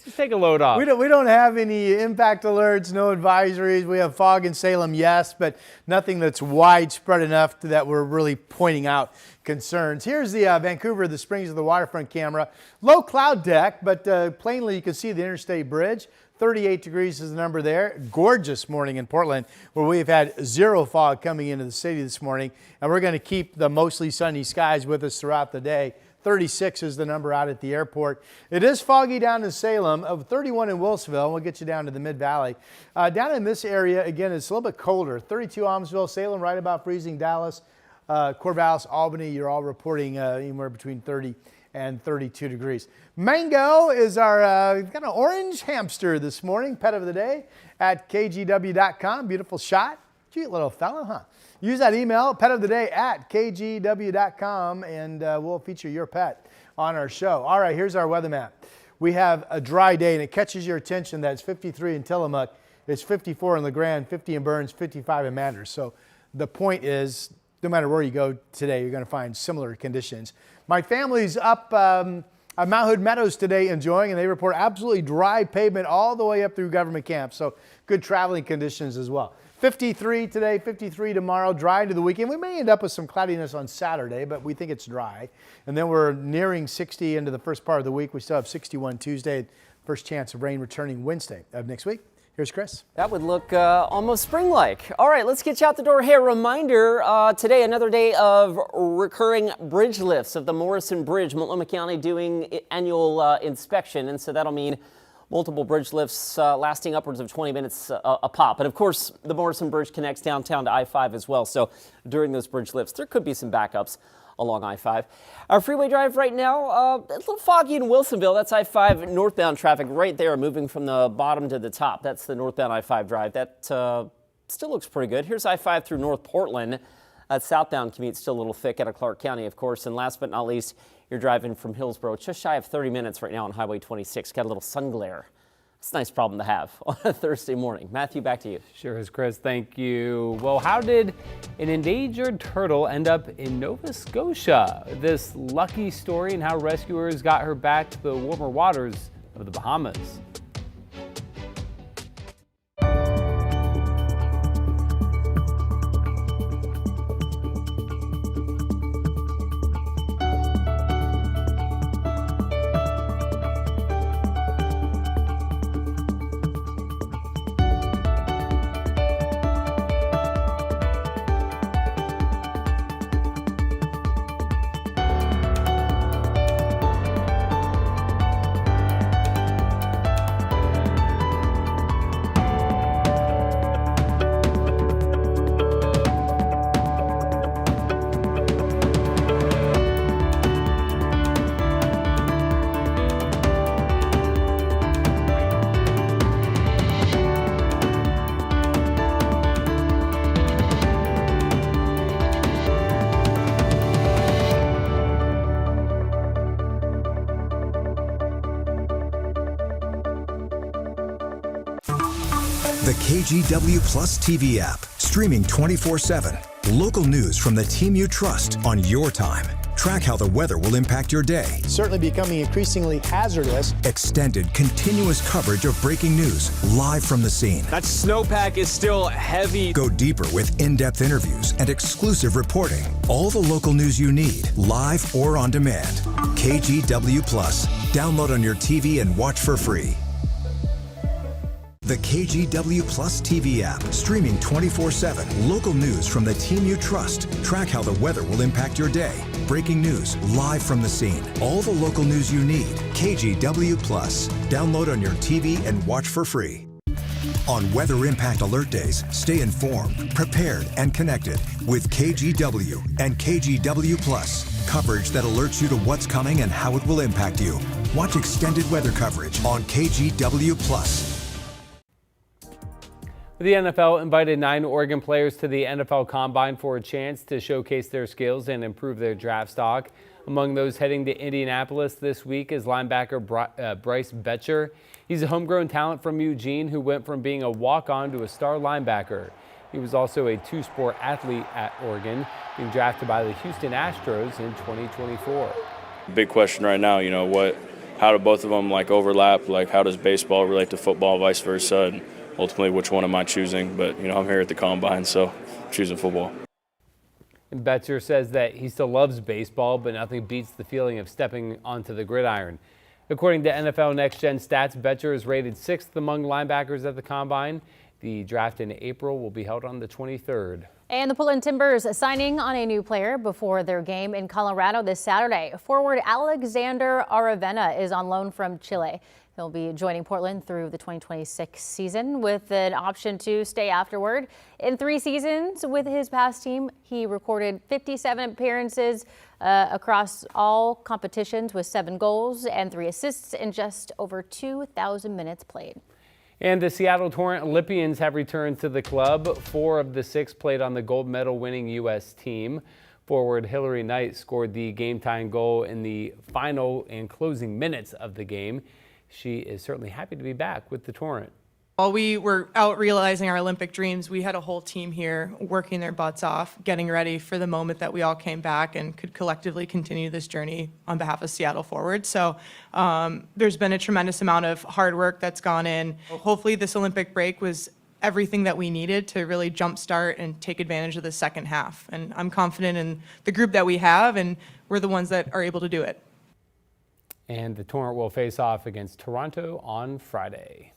Just take a load off. We don't have any impact alerts, no advisories. We have fog in Salem, yes, but nothing that's widespread enough that we're really pointing out concerns. Here's the Vancouver, the Springs of the Waterfront camera. Low cloud deck, but plainly you can see the interstate bridge. 38 degrees is the number there. Gorgeous morning in Portland, where we've had 0 fog coming into the city this morning, and we're going to keep the mostly sunny skies with us throughout the day. 36 is the number out at the airport. It is foggy down in Salem, of 31 in Wilsonville. We'll get you down to the Mid-Valley. Down in this area, again, it's a little bit colder. 32 Almsville, Salem, right about freezing. Dallas, Corvallis, Albany, you're all reporting anywhere between 30 and 32 degrees. Mango is our kind of orange hamster this morning, pet of the day at kgw.com. Beautiful shot. Cute little fella, huh? Use that email, petoftheday@kgw.com, and we'll feature your pet on our show. All right, here's our weather map. We have a dry day, and it catches your attention that it's 53 in Tillamook, it's 54 in LeGrand, 50 in Burns, 55 in Manders. So the point is, no matter where you go today, you're going to find similar conditions. My family's up at Mount Hood Meadows today enjoying, and they report absolutely dry pavement all the way up through Government Camp. So good traveling conditions as well. 53 today, 53 tomorrow, dry into the weekend. We may end up with some cloudiness on Saturday, but we think it's dry. And then we're nearing 60 into the first part of the week. We still have 61 Tuesday. First chance of rain returning Wednesday of next week. Here's Chris. That would look almost spring-like. All right, let's get you out the door. Hey, a reminder, today another day of recurring bridge lifts of the Morrison Bridge. Multnomah County doing annual inspection, and so that'll mean multiple bridge lifts lasting upwards of 20 minutes a pop. And of course, the Morrison Bridge connects downtown to I-5 as well, so during those bridge lifts, there could be some backups along I-5. Our freeway drive right now, a little foggy in Wilsonville. That's I-5 northbound traffic right there, moving from the bottom to the top. That's the northbound I-5 drive. That still looks pretty good. Here's I-5 through North Portland. That southbound commute still a little thick out of Clark County, of course. And last but not least, you're driving from Hillsborough, just shy of 30 minutes right now on Highway 26. Got a little sun glare. It's a nice problem to have on a Thursday morning. Matthew, back to you. Sure is, Chris. Thank you. Well, how did an endangered turtle end up in Nova Scotia? This lucky story and how rescuers got her back to the warmer waters of the Bahamas. The KGW Plus TV app, streaming 24/7. Local news from the team you trust on your time. Track how the weather will impact your day. Certainly becoming increasingly hazardous. Extended, continuous coverage of breaking news live from the scene. That snowpack is still heavy. Go deeper with in-depth interviews and exclusive reporting. All the local news you need, live or on demand. KGW Plus. Download on your TV and watch for free. The KGW Plus TV app, streaming 24/7. Local news from the team you trust. Track how the weather will impact your day. breaking news live from the scene. All the local news you need. KGW Plus. Download on your TV and watch for free. On Weather Impact Alert Days, stay informed, prepared, and connected with KGW and KGW Plus. Coverage that alerts you to what's coming and how it will impact you. Watch extended weather coverage on KGW Plus. The NFL invited 9 Oregon players to the NFL Combine for a chance to showcase their skills and improve their draft stock. Among those heading to Indianapolis this week is linebacker Bryce Betcher. He's a homegrown talent from Eugene who went from being a walk-on to a star linebacker. He was also a two-sport athlete at Oregon, being drafted by the Houston Astros in 2024. Big question right now, how do both of them overlap? How does baseball relate to football, vice versa? And ultimately, which one am I choosing? But, I'm here at the Combine, so I'm choosing football. And Betcher says that he still loves baseball, but nothing beats the feeling of stepping onto the gridiron. According to NFL Next Gen Stats, Betcher is rated 6th among linebackers at the Combine. The draft in April will be held on the 23rd. And the Portland Timbers signing on a new player before their game in Colorado this Saturday. Forward Alexander Aravena is on loan from Chile. He'll be joining Portland through the 2026 season with an option to stay afterward. In 3 seasons with his past team, he recorded 57 appearances across all competitions with 7 goals and 3 assists in just over 2,000 minutes played. And the Seattle Torrent Olympians have returned to the club. 4 of the 6 played on the gold medal winning U.S. team. Forward Hillary Knight scored the game-tying goal in the final and closing minutes of the game. She is certainly happy to be back with the Torrent. While we were out realizing our Olympic dreams, we had a whole team here working their butts off, getting ready for the moment that we all came back and could collectively continue this journey on behalf of Seattle Forward. So there's been a tremendous amount of hard work that's gone in. Hopefully this Olympic break was everything that we needed to really jumpstart and take advantage of the second half. And I'm confident in the group that we have, and we're the ones that are able to do it. And the Torrent will face off against Toronto on Friday.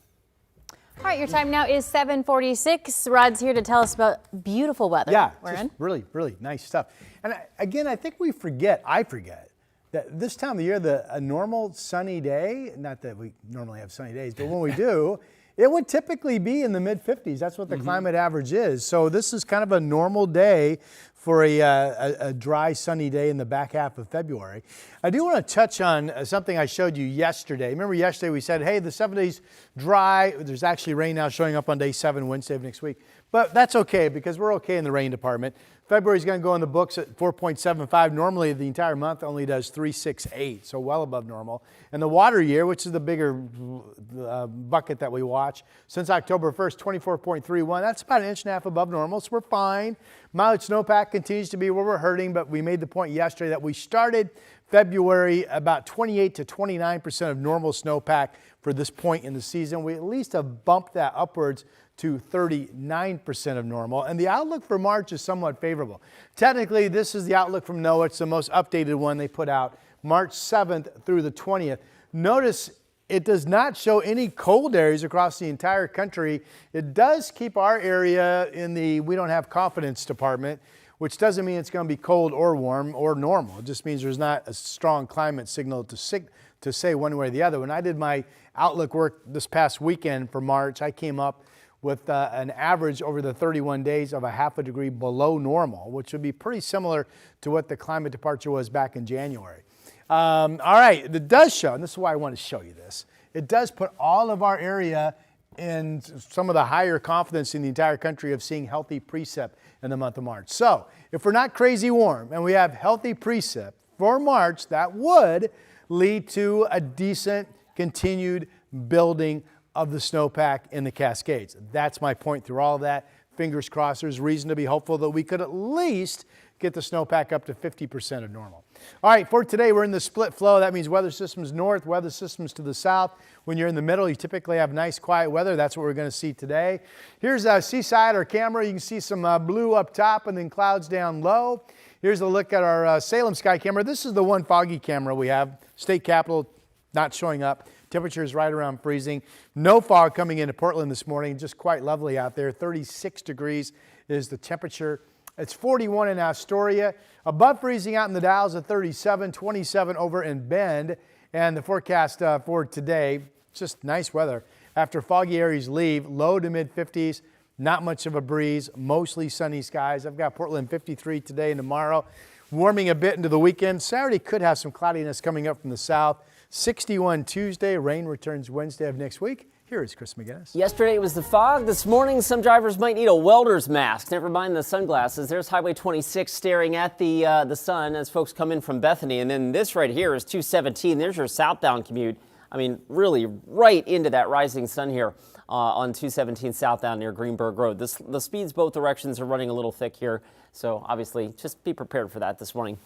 All right, your time now is 7:46. Rod's here to tell us about beautiful weather. Yeah, we're just in. really nice stuff. And I think I forget that this time of year, a normal sunny day, not that we normally have sunny days, but when we do, it would typically be in the mid-50s. That's what the climate average is. So this is kind of a normal day for a dry, sunny day in the back half of February. I do want to touch on something I showed you yesterday. Remember yesterday we said, hey, the 70s dry. There's actually rain now showing up on day 7, Wednesday of next week. But that's okay because we're okay in the rain department. February's going to go in the books at 4.75. Normally the entire month only does 3.68, so well above normal. And the water year, which is the bigger bucket that we watch, since October 1st, 24.31. That's about 1.5 inches above normal, so we're fine. Mileage snowpack continues to be where we're hurting, but we made the point yesterday that we started February about 28 to 29% of normal snowpack for this point in the season. We at least have bumped that upwards to 39% of normal. And the outlook for March is somewhat favorable. Technically, this is the outlook from NOAA. It's the most updated one they put out, March 7th through the 20th. Notice it does not show any cold areas across the entire country. It does keep our area in the we don't have confidence department, which doesn't mean it's going to be cold or warm or normal. It just means there's not a strong climate signal to say one way or the other. When I did my outlook work this past weekend for March, I came up with an average over the 31 days of 0.5 degree below normal, which would be pretty similar to what the climate departure was back in January. All right, it does show, and this is why I want to show you this, it does put all of our area in some of the higher confidence in the entire country of seeing healthy precip in the month of March. So if we're not crazy warm and we have healthy precip for March, that would lead to a decent continued building of the snowpack in the Cascades. That's my point through all of that. Fingers crossed, there's reason to be hopeful that we could at least get the snowpack up to 50% of normal. All right, for today, we're in the split flow. That means weather systems north, weather systems to the south. When you're in the middle, you typically have nice, quiet weather. That's what we're going to see today. Here's Seaside, our camera. You can see some blue up top and then clouds down low. Here's a look at our Salem sky camera. This is the one foggy camera we have. State Capitol not showing up. Temperature is right around freezing. No fog coming into Portland this morning. Just quite lovely out there. 36 degrees is the temperature It's 41 in Astoria. Above freezing out in the Dalles at 37, 27 over in Bend. And the forecast for today, just nice weather. After foggy areas leave, low to mid 50s, not much of a breeze, mostly sunny skies. I've got Portland 53 today and tomorrow. Warming a bit into the weekend. Saturday could have some cloudiness coming up from the south. 61 Tuesday, rain returns Wednesday of next week. Here is Chris McGinnis. Yesterday it was the fog. This morning some drivers might need a welder's mask. Never mind the sunglasses. There's Highway 26 staring at the sun as folks come in from Bethany. And then this right here is 217. There's your southbound commute. I mean, really right into that rising sun here on 217 southbound near Greenberg Road. The speeds both directions are running a little thick here. So obviously just be prepared for that this morning.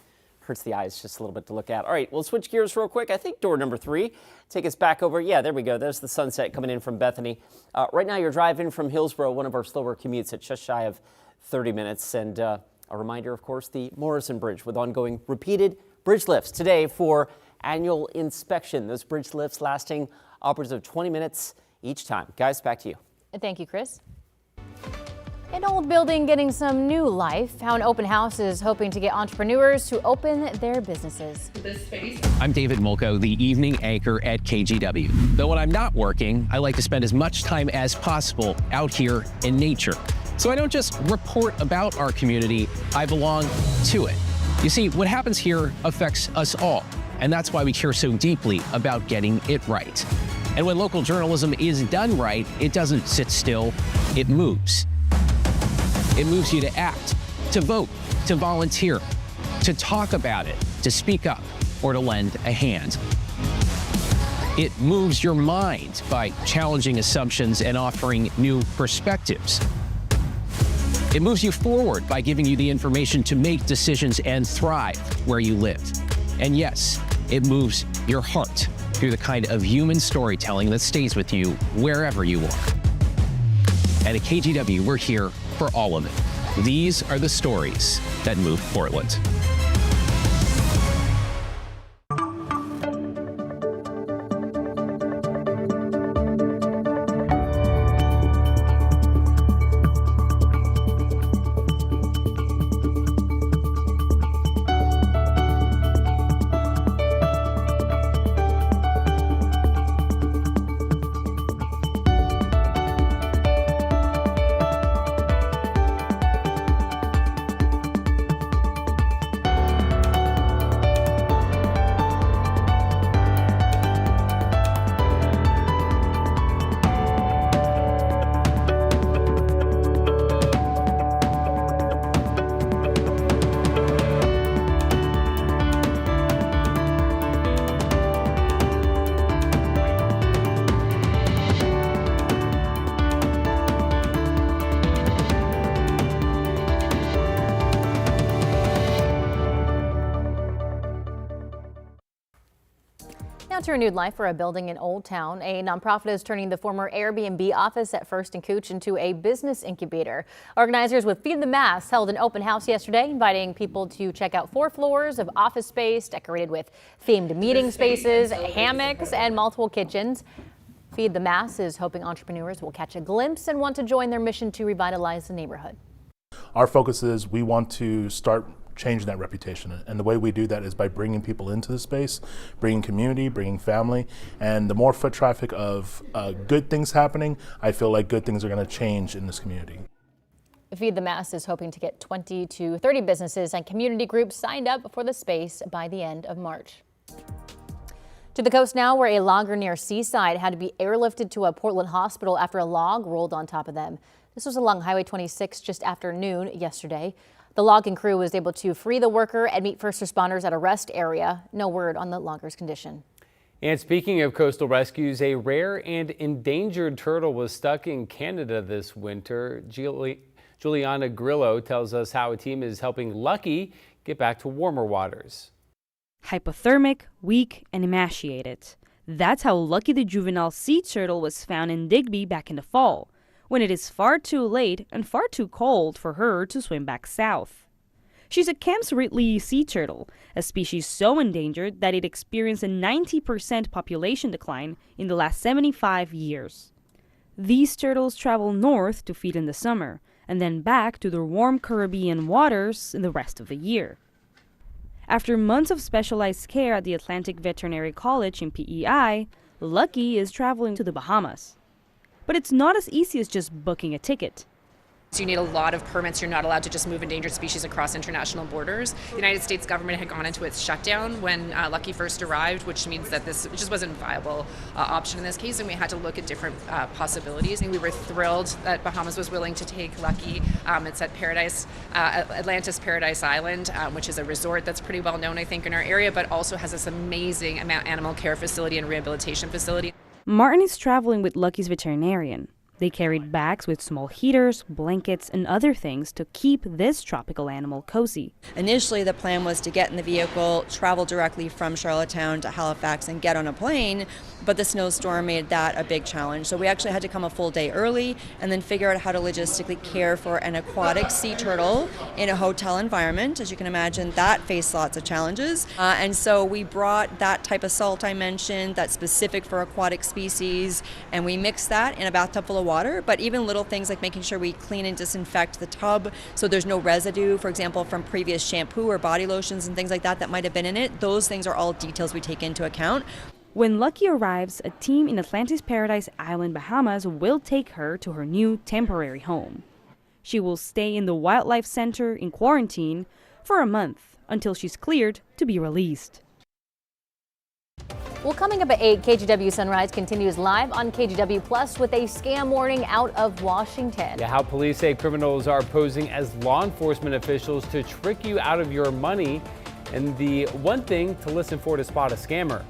Hurts the eyes just a little bit to look at. All right, we'll switch gears real quick. I think door number 3. Take us back over. Yeah, there we go. There's the sunset coming in from Bethany. Right now you're driving from Hillsborough, one of our slower commutes at just shy of 30 minutes. And a reminder, of course, the Morrison Bridge with ongoing repeated bridge lifts today for annual inspection. Those bridge lifts lasting upwards of 20 minutes each time. Guys, back to you. Thank you, Chris. An old building getting some new life. How an open house is hoping to get entrepreneurs to open their businesses. I'm David Mulco, the evening anchor at KGW. Though when I'm not working, I like to spend as much time as possible out here in nature. So I don't just report about our community, I belong to it. You see, what happens here affects us all, and that's why we care so deeply about getting it right. And when local journalism is done right, it doesn't sit still, it moves. It moves you to act, to vote, to volunteer, to talk about it, to speak up, or to lend a hand. It moves your mind by challenging assumptions and offering new perspectives. It moves you forward by giving you the information to make decisions and thrive where you live. And yes, it moves your heart through the kind of human storytelling that stays with you wherever you are. And at KGW, we're here for all of it. These are the stories that move Portland. Now to renewed life for a building in Old Town. A nonprofit is turning the former Airbnb office at First and Cooch into a business incubator. Organizers with Feed the Mass held an open house yesterday, inviting people to check out 4 floors of office space decorated with themed meeting spaces, hammocks, and multiple kitchens. Feed the Mass is hoping entrepreneurs will catch a glimpse and want to join their mission to revitalize the neighborhood. Our focus is we want to start changing that reputation, and the way we do that is by bringing people into the space, bringing community, bringing family, and the more foot traffic of good things happening, I feel like good things are going to change in this community. Feed the Mass is hoping to get 20 to 30 businesses and community groups signed up for the space by the end of March. To the coast now, where a logger near Seaside had to be airlifted to a Portland hospital after a log rolled on top of them. This was along Highway 26 just after noon yesterday. The logging crew was able to free the worker and meet first responders at a rest area. No word on the logger's condition. And speaking of coastal rescues, a rare and endangered turtle was stuck in Canada this winter. Juliana Grillo tells us how a team is helping Lucky get back to warmer waters. Hypothermic, weak, and emaciated. That's how Lucky the juvenile sea turtle was found in Digby back in the fall, when it is far too late and far too cold for her to swim back south. She's a Kemp's Ridley sea turtle, a species so endangered that it experienced a 90% population decline in the last 75 years. These turtles travel north to feed in the summer, and then back to their warm Caribbean waters in the rest of the year. After months of specialized care at the Atlantic Veterinary College in PEI, Lucky is traveling to the Bahamas. But it's not as easy as just booking a ticket. So you need a lot of permits. You're not allowed to just move endangered species across international borders. The United States government had gone into its shutdown when Lucky first arrived, which means that this just wasn't a viable option in this case, and we had to look at different possibilities. And we were thrilled that Bahamas was willing to take Lucky. It's at Atlantis Paradise Island, which is a resort that's pretty well known, I think, in our area, but also has this amazing animal care facility and rehabilitation facility. Martin is traveling with Lucky's veterinarian. They carried bags with small heaters, blankets, and other things to keep this tropical animal cozy. Initially, the plan was to get in the vehicle, travel directly from Charlottetown to Halifax, and get on a plane, but the snowstorm made that a big challenge. So we actually had to come a full day early and then figure out how to logistically care for an aquatic sea turtle in a hotel environment. As you can imagine, that faced lots of challenges. And so we brought that type of salt I mentioned that's specific for aquatic species, and we mixed that in a bathtub full of water, but even little things like making sure we clean and disinfect the tub so there's no residue, for example, from previous shampoo or body lotions and things like that that might have been in it. Those things are all details we take into account. When Lucky arrives, a team in Atlantis Paradise Island, Bahamas will take her to her new temporary home. She will stay in the Wildlife Center in quarantine for a month until she's cleared to be released. Well, coming up at 8, KGW Sunrise continues live on KGW Plus with a scam warning out of Washington. Yeah, how police say criminals are posing as law enforcement officials to trick you out of your money, and the one thing to listen for to spot a scammer.